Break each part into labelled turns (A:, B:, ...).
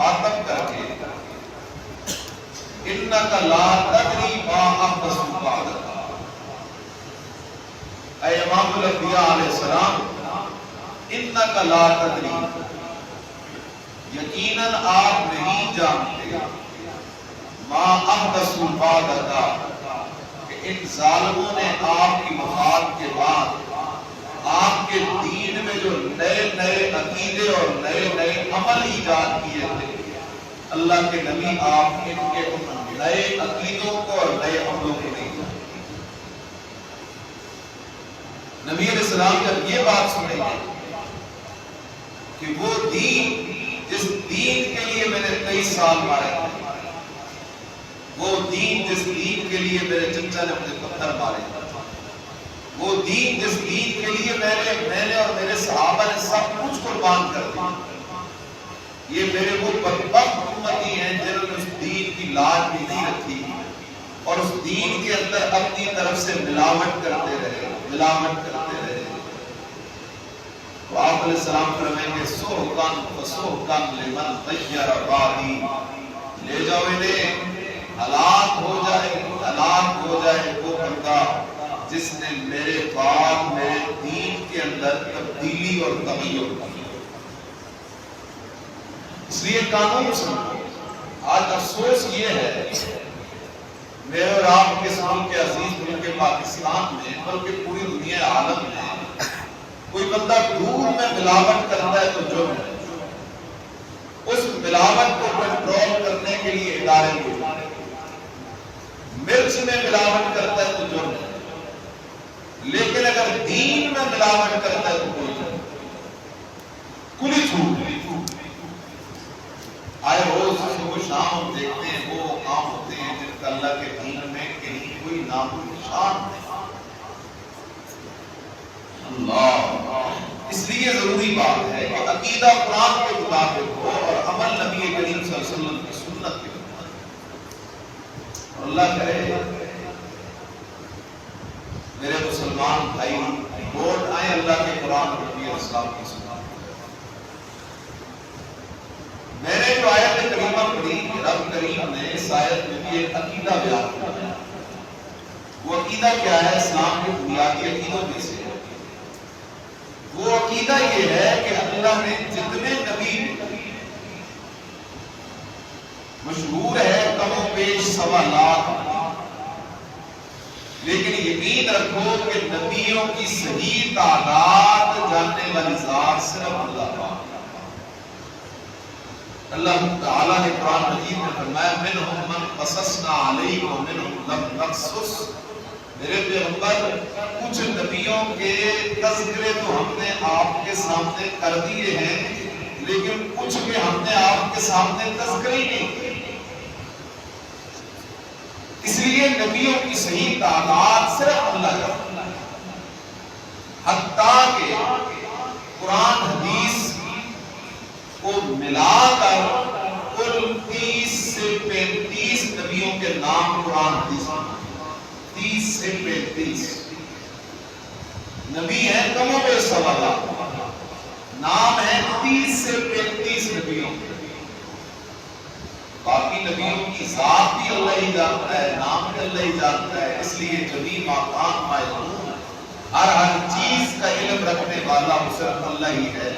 A: مخاطب کر کے انک لا تدری ما احدث بعدک، اے امام الانبیاء علیہ السلام انک لا تدری، یقیناً آپ نہیں جانتے ما احدث بعدک، کہ ان ظالموں نے آپ کی وفات کے بعد آپ کے دین میں جو نئے نئے عقیدے اور نئے نئے عمل ایجاد کیے تھے، اللہ کے نبی آپ ان کے نئے عقیدوں کو اور نئے عملوں کو نہیں جانتے۔ نبی علیہ السلام جب یہ بات سنیں گے کہ وہ دین جس دین کے لیے میں نے 23 سال مارے تھے، وہ دین جس دین کے لیے میرے چچا نے مجھے پتھر مارے تھے، وہ دین جس دین کے لیے میں نے اور میرے صحابہ نے سب کچھ قربان کر دیا، یہ میرے وہ بدبخت امتی ہیں جنہوں نے اس دین کی لاج بھی نہیں رکھی اور اس دین کے اندر اپنی طرف سے ملاوٹ کرتے رہے۔ تو آپ علیہ السلام فرمائیں گے سوحقاً فسوحقاً لمن غیر بادی، لے جاؤ انہیں، ہلاک ہو جائے وہ بندہ جس نے میرے بعد میرے دین کے اندر تبدیلی اور تغیر کی۔ اس لیے قانون سمجھو، آج افسوس یہ ہے میرے اور آپ کے ملک کے عزیز ملک پاکستان میں، بلکہ پوری دنیا عالم میں، کوئی بندہ دودھ میں ملاوٹ کرتا ہے تو جرم ہے، اس ملاوٹ کو کنٹرول کرنے کے لیے ادارے موجود ہیں، مرچ میں ملاوٹ کرتا ہے تو جرم ہے، لیکن اگر دین میں ملاوٹ کرتا ہے تو کوئی جرم نہیں، کھلی چھوٹ۔ آئے روز صبح شام ہم دیکھتے ہیں وہ کام ہوتے ہیں جن کا اللہ کے دین میں کہیں کوئی نام و نشان نہیں۔ اللہ، اس لیے ضروری بات ہے کہ عقیدہ قرآن کے مطابق ہو اور عمل نبی کریم صلی اللہ علیہ وسلم کی سنت کے مطابق۔ اور اللہ کرے میرے مسلمان بھائی لوٹ آئے اللہ کے قرآن اور نبی علیہ السلام کی سنت۔ میں نے جو آیت کریمہ پڑھی کہ رب کریم نے اس آیت میں بھی ایک عقیدہ بیان کیا۔ وہ عقیدہ کیا ہے؟ اسلام کے بنیادی عقیدوں میں سے وہ عقیدہ یہ ہے کہ اللہ نے جتنے نبی، مشہور ہے کم و بیش 1.25 لاکھ، لیکن یقین رکھو کہ نبیوں کی صحیح تعداد جاننے والی ذات صرف اللہ ہے۔ اللہ تعالیٰ نے قرآن مجید میں فرمایا منہم من قصصنا علیک ومنہم لم نقصص، میرے پیغمبر کچھ نبیوں کے تذکرے تو ہم نے آپ کے سامنے کر دیے ہیں، لیکن کچھ کے ہم نے آپ کے سامنے تذکرے نہیں کیے۔ اس لیے نبیوں کی صحیح تعداد صرف اللہ کا، حتیٰ کہ قرآن حدیث کو ملا کر کل 30 سے 35 نبیوں کے نام قرآن حدیث میں، 30 سے 35 نبی ہیں، کم و بیش 1.25 لاکھ، نام ہے 30 سے 35 نبیوں کے۔ باقی نبیوں کی ذات بھی اللہ ہی جانتا ہے، نام بھی اللہ ہی جانتا ہے، اس لیے جبھی ماکان معلوم، ہر چیز کا علم رکھنے والا صرف اللہ ہی ہے۔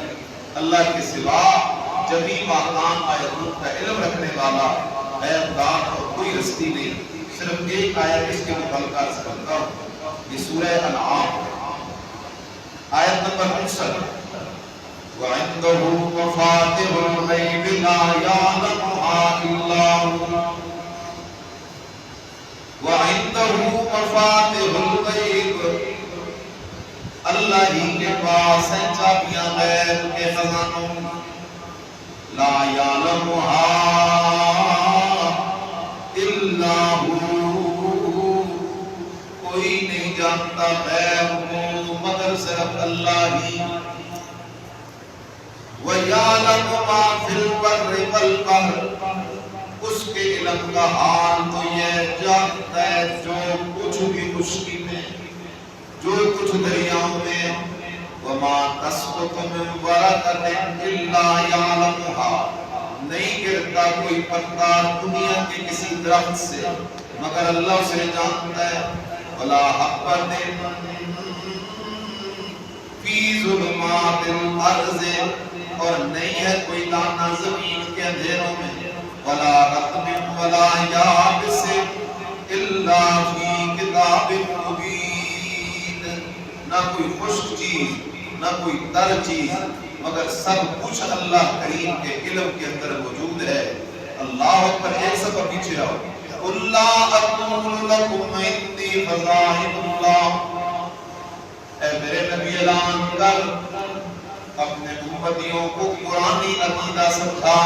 A: اللہ کے سوا جبھی ماکان معلوم کا علم رکھنے والا غیب دان اور کوئی ہستی نہیں۔ صرف ایک آیت اس کے متعلق عرض کرتا ہوں، یہ سورہ انعام آیت نمبر 59۔ وَعِنْدَهُ مَفَاتِحُ الْغَيْبِ لَا يَعْلَمُهَا إِلَّا هُوَ وَعِنْدَهُ مَفَاتِحُ الْغَيْبِ، اللہ ہی کے پاس ہیں چابیاں غیب کے خزانوں، لا يَعْلَمُهَا إِلَّا هُوَ، کوئی نہیں جانتا غیب کو مگر صرف اللہ ہی۔ وَيَعْلَمُ مَا فِي الْبَرِّ وَالْبَحْرِ، اس کے علم کا حال تو یہ جانتا ہے جو کچھ بھی خشکی میں، جو کچھ دریاؤں میں۔ وَمَا تَسْقُطُ مِنْ وَرَقَةٍ إِلَّا يَعْلَمُهَا، نہیں گرتا گرتا کوئی پتا دنیا کے کسی درخت سے مگر اللہ اسے جانتا ہے. ولا حبۃ فی ظلمات الارض، اور نہیں ہے کوئی دانہ زمین کے اندھیروں میں. ولا رطب ولا یابس الا فی کتاب مبین، نہ کوئی خشک چیز نہ کوئی تر چیز مگر سب کچھ اللہ کریم کے علم کے اندر موجود ہے. اللہ پر ایک سب پیچھے آؤ. قل لا اقول لكم عندي خزائن اللہ، اے میرے نبی اعلان کر اپنے امتیوں کو قرآنی عقیدہ سمجھا،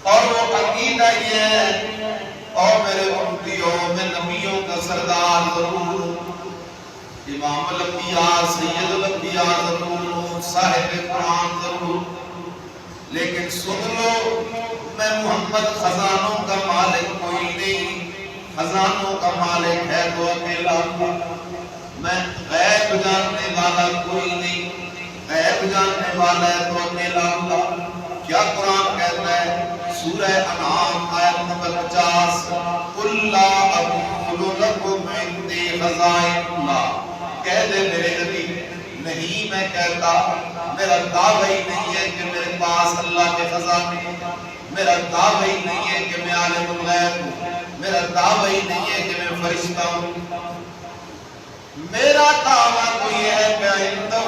A: اور وہ عقیدہ یہ ہے، اور میرے امتیوں میں نبیوں کا سردار ضرور، امام الانبیاء سید الانبیاء ضرور، صاحب قرآن ضرور، لیکن سن لو میں محمد خزانوں کا مالک کوئی نہیں. خزانوں کا مالک ہے تو اکیلا ہوں. میں غیب جاننے والا کوئی نہیں، غیب جاننے والا ہے تو اکیلا ہوں. کیا قرآن کہتا ہے سورہ انعام آیت نمبر 50، قل لا اقول لكم عندي خزائن اللہ، کہہ دے میرے نبی نہیں میں کہتا، میرا دعویٰ ہی نہیں ہے کہ میرے پاس اللہ کے خزانے ہیں، میرا دعویٰ ہی نہیں ہے کہ میں عالم الغیب ہوں، میرا دعویٰ ہی نہیں ہے کہ میں فرشتہ ہوں. میرا دعویٰ تو یہ ہے کہ عندہ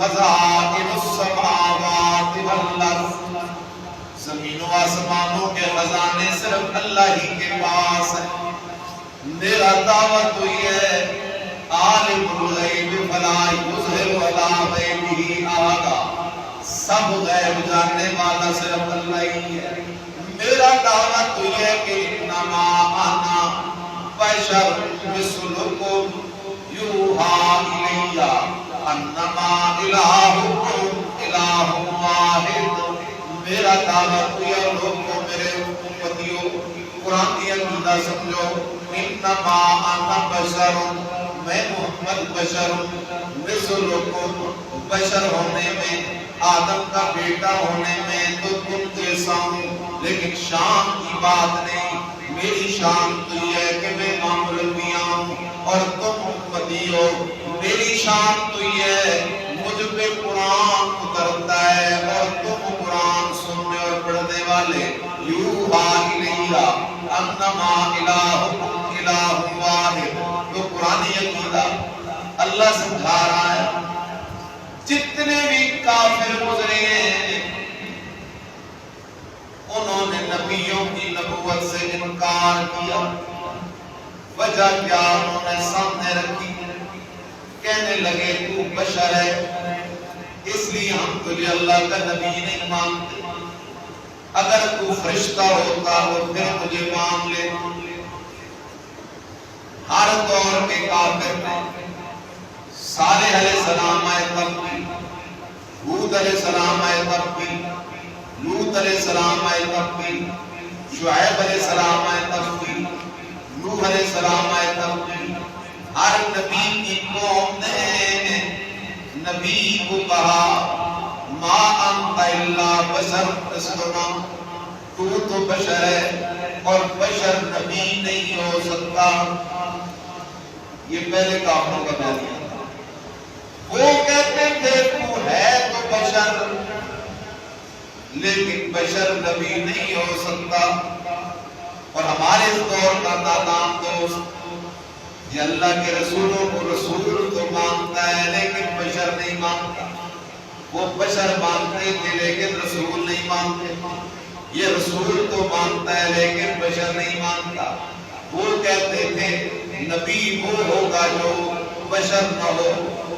A: خزائن السماوات والارض، زمین و آسمانوں کے خزانے صرف اللہ ہی کے پاس ہیں. میرا دعویٰ تو یہ ہے عالم الغیب فلا یظہر علی غیبہ احدا، سب غیب جاننے والا صرف اللہ ہی ہے. میرا دعویٰ تو یہ ہے کہ انما انا بشر مثلکم یوحی الی انما الہکم الہ واحد. میرا دعویٰ تو یہ لوگوں میرے امتیوں قرآن کی عقیدہ سمجھو، انما انا بشر، میں محمد بشر مثلکم، بشر ہونے میں آدم کا بیٹا ہونے میں تو تم جیسا ہوں، لیکن شان کی بات نہیں. میری شان تو یہ ہے کہ میں امام الانبیاء ہوں اور تم امتی ہو. میری شان تو یہ ہے مجھ پہ قرآن اترتا ہے اور تم قرآن سننے اور پڑھنے والے. یوحی الی انما الہکم الہ واحد، تو قرآنی عقیدہ اللہ سمجھا رہا ہے. جتنے بھی کافر گزرے ہیں انہوں نے نبیوں کی نبوت سے انکار کیا. وجہ کیا؟ انہوں نے سامنے رکھی، کہنے لگے تو بشر ہے اس لیے ہم تجھے اللہ کا نبی نہیں مانتے، اگر تو فرشتہ ہوتا تو پھر مجھے مان لے. ہر دور کے کافر نے صالح علیہ السلام آئے تب بھی، ہود علیہ السلام آئے تب بھی، لوط علیہ السلام آئے تب بھی، شعیب علیہ السلام آئے تب بھی، نوح علیہ السلام آئے تب بھی. ہر نبی کی قوم نے نبی کو کہا ما انت الا بشر مثلنا، تو تو بشر ہے اور بشر نبی نہیں ہو سکتا. یہ پہلے کافروں کا بیان تھا. وہ کہتے تھے تو ہے تو بشر لیکن بشر نبی نہیں ہو سکتا. اور ہمارے اس دور کا نادان دوست یہ اللہ کے رسولوں کو رسول تو مانتا ہے لیکن بشر نہیں مانتا. وہ بشر مانتے تھے لیکن رسول نہیں مانتے. یہ رسول تو مانتا ہے لیکن بشر نہیں مانتا. وہ کہتے تھے نبی وہ ہوگا جو بشر نہ ہو،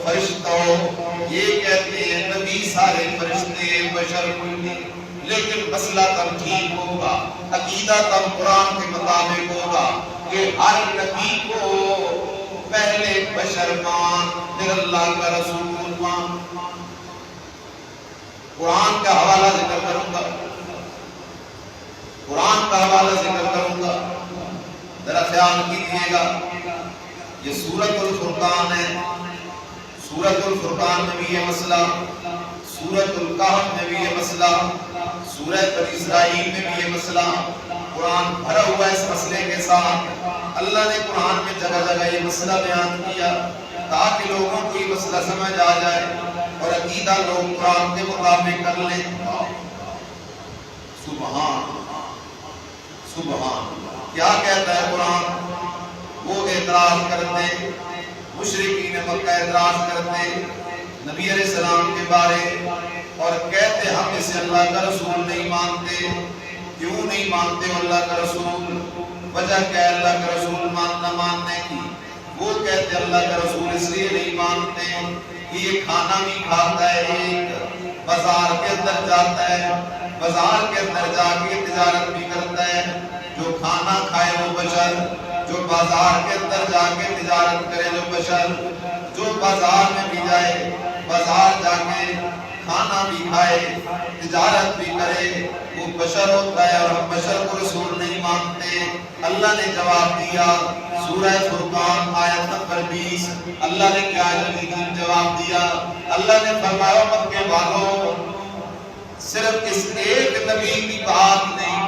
A: فرشتہ ہو. یہ کہتے ہیں نبی سارے فرشتے بشر کوئی نہیں. لیکن مسئلہ تب ٹھیک ہوگا، عقیدہ تب قرآن کے مطابق ہوگا کہ ہر نبی کو پہلے بشر مان پھر اللہ کا رسول مان. قرآن کا حوالہ ذکر کروں گا، قرآن کا حوالہ ذکر کروں گا، ذرا خیال کیجیے گا. یہ سورۃ الفرقان ہے، سورۃ الفرقان میں بھی یہ مسئلہ، سورۃ الکہف میں بھی یہ مسئلہ، سورہ بنی اسرائیل میں بھی یہ مسئلہ، قرآن بھرا ہوا اس مسئلے کے ساتھ۔ اللہ نے قرآن میں جگہ جگہ یہ مسئلہ بیان کیا تاکہ لوگوں کو یہ مسئلہ سمجھ آ جائے اور عقیدہ لوگ قرآن کے مطابق کر لیں۔ سبحان سبحان، کیا کہتا ہے قرآن؟ وہ اعتراض کرتے، مشرکین مکہ اعتراض کرتے نبی علیہ السلام کے بارے اور کہتے ہم اسے اللہ کا رسول نہیں مانتے۔ کیوں نہیں مانتے اللہ کا رسول؟ وجہ کیا ہے اللہ کا رسول نہ ماننے کی؟ وہ کہتے اللہ کا رسول اس لیے نہیں مانتے کہ یہ کھانا بھی کھاتا ہے، ایک بازار کے اندر جاتا ہے، بازار کے اندر جا کے تجارت بھی کرتا ہے۔ جو کھانا کھائے وہ بشر، جو بازار کے اندر جا کے تجارت کرے جو بشر، جو بازار میں بھی جائے، بازار جا کے کھانا بھی کھائے، تجارت بھی کرے، وہ بشر ہوتا ہے اور ہم بشر کو رسول نہیں مانتے۔ اللہ نے جواب دیا سورہ فرقان آیت نمبر 20، اللہ نے کیا جواب دیا؟ اللہ نے فرمایا مکے والوں، صرف اس ایک نبی کی بات نہیں،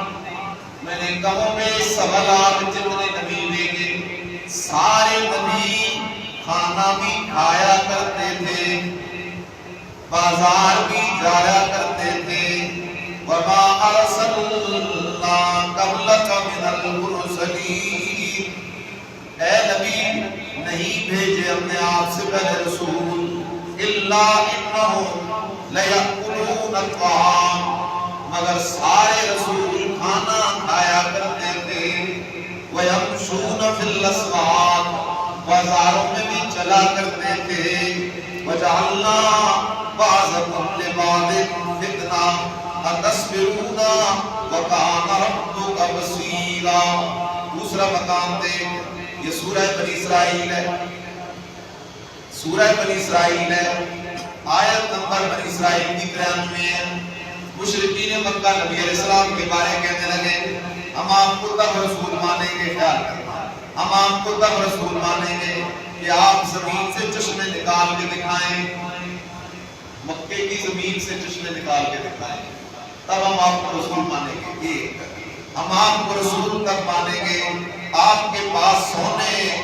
A: میں نے کہوں میں سوالات جتنے نبی بھیجے سارے نبی کھانا بھی کھایا کرتے تھے، بازار بھی جایا کرتے تھے۔ وَمَا أَرْسَلْنَا قَبْلَكَ مِنَ الْمُرْسَلِينَ، اے نبی نہیں بھیجے ہم نے آپ سے پہلے رسول، إِلَّا إِنَّهُمْ لَيَأْكُلُونَ الطَّعَامَ، مگر سارے رسول کھانا کھایا کرتے تھے۔ وَيَمْشُونَ فِي الْأَسْوَاقِ، بازاروں میں بھی چلا کرتے تھے۔ وَجَعَلْنَا بَعْضَكُمْ لِبَعْضٍ فِتْنَةً أَتَصْبِرُونَ وَكَانَ رَبُّكَ بَصِيرًا۔ دوسرا مقام دیکھ، یہ سورہ بنی اسرائیل ہے، سورہ بنی اسرائیل ہے، آیت نمبر بنی اسرائیل کی 93 ہے۔ مشرکین مکہ نبی علیہ السلام کے بارے کہنے لگے ہم آپ کو تب رسول مانیں گے، خیال کرنا، ہم آپ کو تب رسول مانیں گے کہ آپ زمین سے چشمے نکال کے دکھائیں، مکے کی زمین سے چشمے نکال کے دکھائیں، تب ہم آپ کو رسول مانیں گے۔ ایک ہم آپ کو رسول تب مانیں گے آپ کے پاس سونے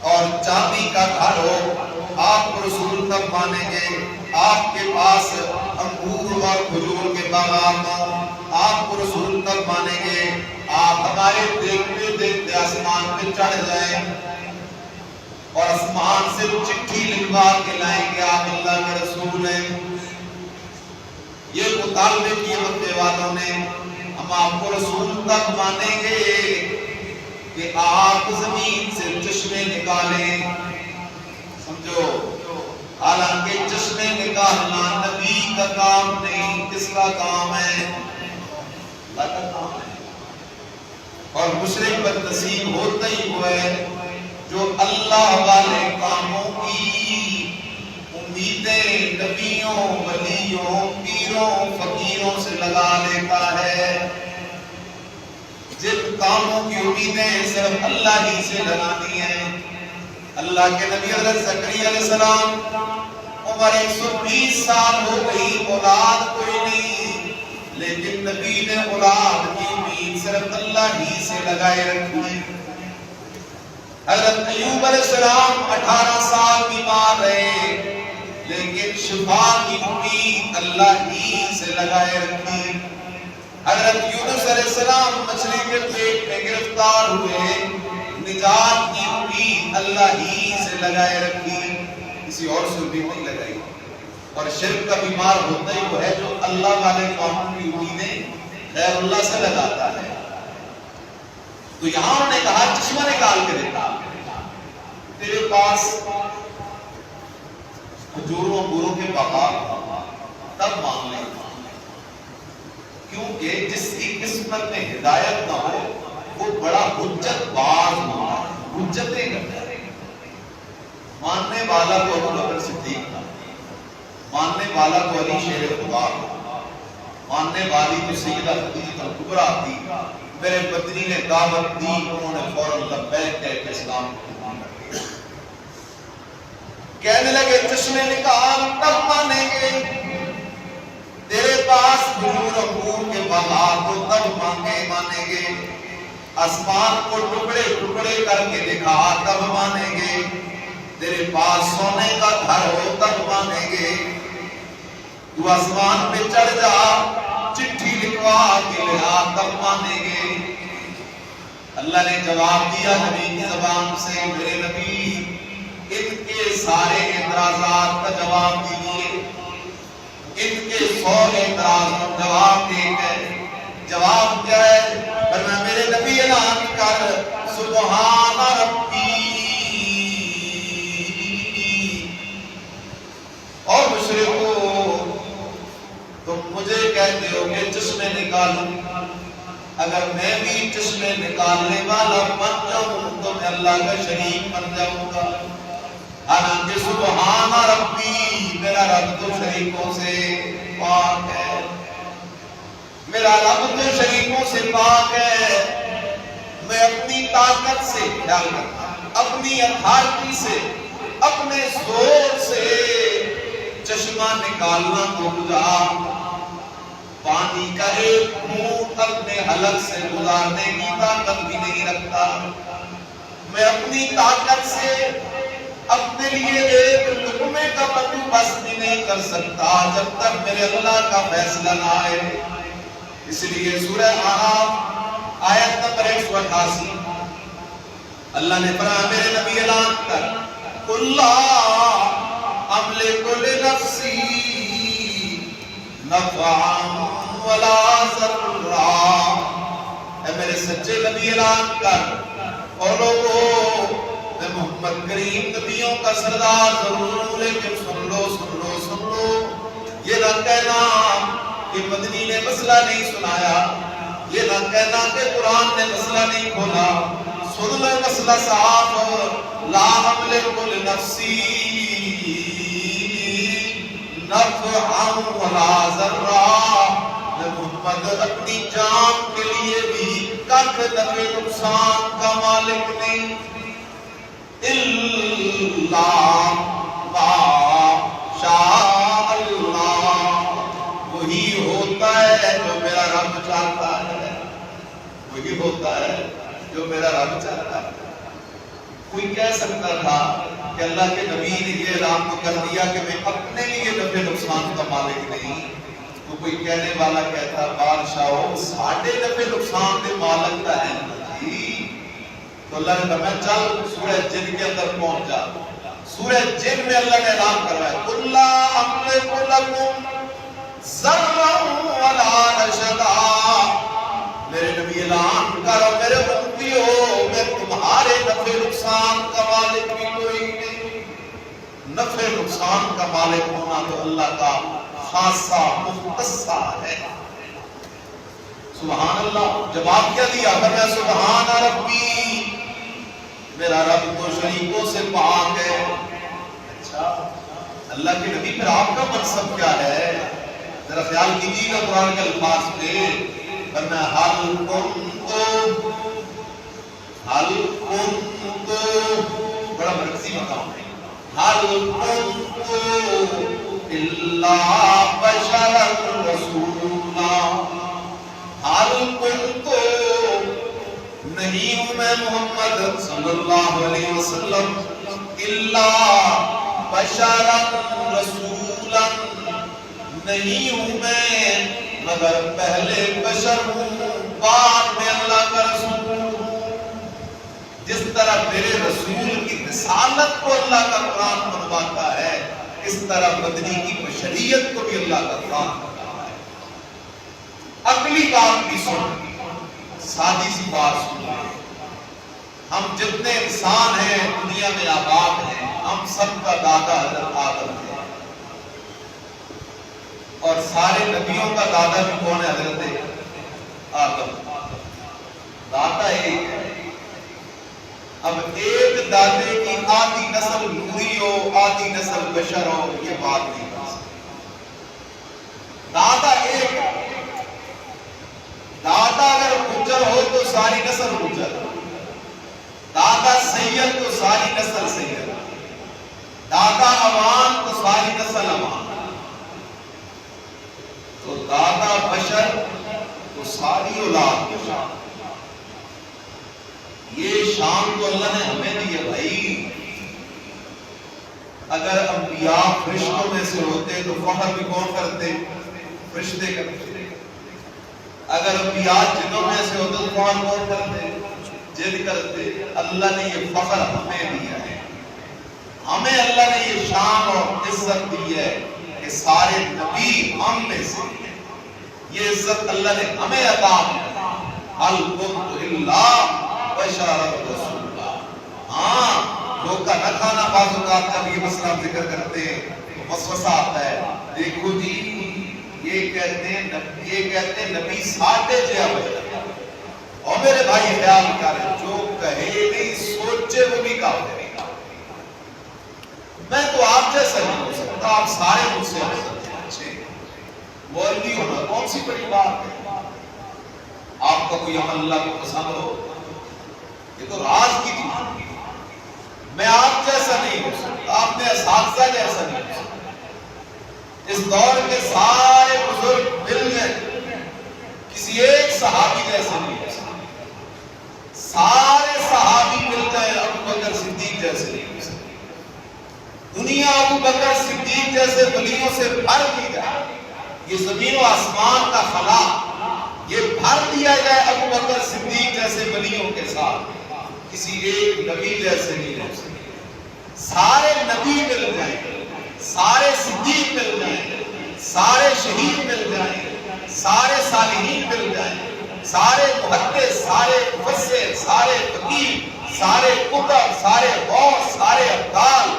A: اور چاندی کا گھر ہو، آپ کو رسول تب مانیں گے آپ کے پاس انگور اور کھجور کے باغات ہوں، آپ کو رسول تب مانیں گے آپ ہمارے دیکھتے دیکھتے آسمان پہ چڑھ جائیں اور آسمان سے چٹھی لکھوا کے لائیں گے آپ اللہ کے رسول ہیں۔ یہ مطالبے کیے مکے والوں نے، ہم آپ کو رسول تک مانیں گے کہ آپ زمین سے چشمے نکالیں۔ سمجھو، حالانکہ چشمے نکالنا نبی کا کام نہیں، کس کا کام ہے؟ اللہ کا کام ہے۔ اور مشرک بدنصیب ہوتا ہی وہ ہے جو اللہ والے کاموں کی امیدیں نبیوں، ولیوں، پیروں، فقیروں سے لگا لیتا ہے۔ جن کاموں کی امیدیں صرف اللہ ہی سے لگانی ہیں۔ اللہ کے نبی حضرت زکریا علیہ السلام عمر 120 سال ہو گئی، اولاد کوئی نہیں، لیکن نبی نے اولاد کی امید صرف اللہ ہی سے لگائے رکھی۔ حضرت ایوب علیہ السلام 18 سال بیمار رہے، لیکن شفا کی امید اللہ ہی سے لگائے رکھی۔ حضرت یونس علیہ السلام مچھلی کے پیٹ میں گرفتار ہوئے، نجات کی امید اللہ ہی سے لگائے رکھی، کسی اور سے بھی نہیں لگائی۔ اور شرک کا بیمار ہوتا ہی وہ ہے جو اللہ والے کاموں کی امیدیں غیر اللہ سے لگاتا ہے۔ تو یہاں انہوں نے کہا چشمہ نکال کے دیتا، تیرے پاس کھجوروں انگوروں کے باغات تب مان لیں، کیونکہ جس کی قسمت میں ہدایت نہ ہو وہ بڑا حجت باز ہوتا ہے، حجتیں کرتا ہے۔ ماننے والا تو ابو بکر صدیق تھا، ماننے والا تو علی شیر خدا تھا، ماننے والی تو سیدہ خدیجہ الکبریٰ تھی۔ میرے پتنی نے دعوت دی، انہوں نے فوراً لبیک کہہ کے اسلام کو قبول کر لیا۔ کہنے لگے چشمے نکال تب مانیں گے۔ پاس حضور انگور کے باغات کو تب مانیں گے، آسمان کو ٹکڑے ٹکڑے کر کے دکھا تب مانیں گے، تیرے پاس سونے کا گھر ہو تب مانیں گے، تو آسمان پہ چڑھ جا چٹھی لکھوا کے لیا تب مانیں گے۔ اللہ نے جواب دیا نبی کی زبان سے، میرے نبی ان کے سارے اعتراضات کا جواب دیجیے، ان کے 100 اعتراضوں کا جواب ایک ہے۔ جواب کیا ہے؟ فرمایا میرے نبی اعلان کر سبحان ربی، اور مشرکو تم مجھے کہتے ہو کہ چشمے نکالوں، اگر میں بھی چشمے نکالنے والا بن جاؤں تو میں اللہ کا شریک بن جاؤں گا، حالانکہ سبحان ربی میرا رب تو شریکوں سے پاک ہے، میرا رب تو شریکوں سے پاک ہے، میں اپنی طاقت سے خیال کرتا، اپنی اتھارٹی سے، اپنے زور سے چشمہ نکالنا تو گزار، پانی کا ایک گھونٹ اپنے حلق سے گزارنے کی طاقت بھی نہیں رکھتا، میں اپنی طاقت سے اپنے لیے ایک لقمے کا بندوبست بھی نہیں کر سکتا جب تک میرے اللہ کا فیصلہ نہ آئے۔ اس لیے سورہ اعراف آیت نمبر 188 اللہ نے فرمایا میرے نبی اعلان کر قل لا املک لنفسی نفعا ولا ضرا، اے میرے سچے نبی اعلان کر، اور لوگوں میں محمد کریم نبیوں کا سردار ضرور ہوں، لیکن سن لو یہ نہ کہنا کہ مدنی نے مسئلہ نہیں سنایا، یہ نہ کہنا کہ قرآن نے مسئلہ نہیں کھولا، سن لو مسئلہ صاف، لا املک لنفسی نفعا ولا ضرا، میں محمد اپنی جان کے لیے بھی کچھ نفع نقصان کا مالک نہیں، الا ما شاء اللہ، وہی ہوتا ہے جو میرا رب چاہتا ہے، وہی ہوتا ہے جو میرا رب چاہتا ہے۔ کوئی کہہ سکتا تھا کہ اللہ کے نبی نے یہ اعلان تو کر دیا کہ میں اپنے لیے نفع نقصان کا مالک نہیں، تو کوئی کہنے والا کہتا بادشاہو ساڑھے نفع نقصان کے مالک کا ہے جی، تو اللہ نے فرمایا چل سورہ جن کے اندر پہنچ جا، سورہ جن میں اللہ نے اعلان کروایا قل لا املک لکم ضرا ولا رشدا، میرے نبی اعلان کرو میرے امتیو میں تمہارے نفع نقصان کا مالک بھی کوئی نہیں، نفع نقصان کا مالک ہونا تو اللہ کا خاصہ مختصہ ہے۔ سبحان اللہ، جواب کیا دیا؟ فرمایا سبحان ربی، میرا رب تو شریکوں سے پاک ہے۔ اچھا اللہ کے نبی پھر آپ کا منصب کیا ہے؟ ذرا خیال کیجیے گا قرآن کے الفاظ پہ، فرمایا حل کنتم، بڑا مرکزی مقام ہے، حل کنتم الا بشرا رسولا، حل کنتم نہیں ہوں میں محمد صلی اللہ علیہ وسلم الا بشرا رسولا، نہیں ہوں میں مگر پہلے بشر ہوں بعد میں اللہ کا رسول ہوں۔ جس طرح میرے رسول کی رسالت کو اللہ کا قرآن منواتا ہے، اس طرح مدنی کی بشریت کو بھی اللہ کا قرآن منواتا ہے۔ اگلی بات بھی سن، سادی سی بات سن، ہم جتنے انسان ہیں دنیا میں آباد ہیں، ہم سب کا دادا حضرت آدم ہے، اور سارے نبیوں کا دادا بھی کون ہے؟ حضرت آدم، دادا ایک ہے۔ اب ایک دادے کی آدھی نسل نوری ہو آدھی نسل بشر ہو، یہ بات نہیں کر سکتے، دادا ایک ہے۔ دادا اگر گجر ہو تو ساری نسل گجر، دادا سید تو ساری نسل سید، دادا عوام تو ساری نسل عوام، تو بشر تو ساری اولاد کی شان، یہ شان تو اللہ نے ہمیں دی ہے بھائی۔ اگر انبیاء فرشتوں میں سے ہوتے تو فخر بھی کون کرتے؟ فرشتے کرتے۔ اگر انبیاء جنوں میں سے ہوتے تو فخر کون کرتے؟ جن کرتے۔ اللہ نے یہ فخر ہمیں دیا ہے، ہمیں اللہ نے یہ شان اور عزت دی ہے کہ سارے نبی ہم میں سے، یہ عزت اللہ نے ہمیں عطا کی۔ هل كنت الا بشرا رسولا۔ ہاں، دھوکہ نہ کھانا۔ بعض اوقات جب یہ مسئلہ ہم ذکر کرتے ہیں وسوسہ آتا ہے، دیکھو جی یہ کہتے ہیں نبی ساٹھے جیا بشر، اور میرے بھائی خیال کریں جو کہے نہیں سوچے وہ بھی کہا ہے۔ میں تو آپ جیسا نہیں ہو سکتا، آپ سارے مجھ سے ہو سکتے ہیں، اچھے مولوی ہونا کون سی بڑی بات ہے؟ آپ کا کوئی عمل اللہ کو پسند ہو، یہ تو راز کی چیز۔ میں آپ جیسا نہیں ہو سکتا، آپ نے اساتذہ جیسا نہیں ہو سکتا۔ اس دور کے سارے بزرگ مل گئے، کسی ایک صحابی جیسے نہیں ہو سکتے۔ سارے صحابی مل گئے ابو بکر صدیق جیسے نہیں ہو سکتے۔ دنیا ابو بکر صدیق جیسے ولیوں سے بھر دی جائے، یہ زمین و آسمان کا خلا یہ بھر دیا جائے ابو بکر صدیق جیسے ولیوں کے ساتھ، کسی ایک نبی جیسے نہیں رہ سکتے۔ سارے نبی مل جائیں، سارے صدیق مل جائیں، سارے شہید مل جائیں، سارے صالحین مل جائیں، سارے محدث، سارے مفسر، سارے فقیہ، سارے کتب، سارے غوث، سارے ابدال،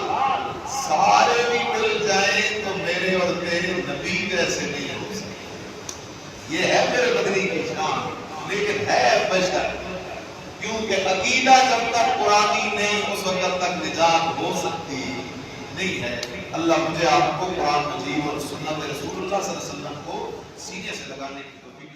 A: سارے بھی مل جائیں تو میرے اور تیرے نبی جیسے نہیں ہو سکتے۔ یہ ہے میرے بدری کی شان، لیکن ہے بشر، کیونکہ عقیدہ جب تک قرآنی نہیں اس وقت تک نجات ہو سکتی نہیں ہے۔ اللہ مجھے آپ کو قرآن مجید اور سنت رسول اللہ صلی اللہ علیہ وسلم کو سینے سے لگانے کی توفیق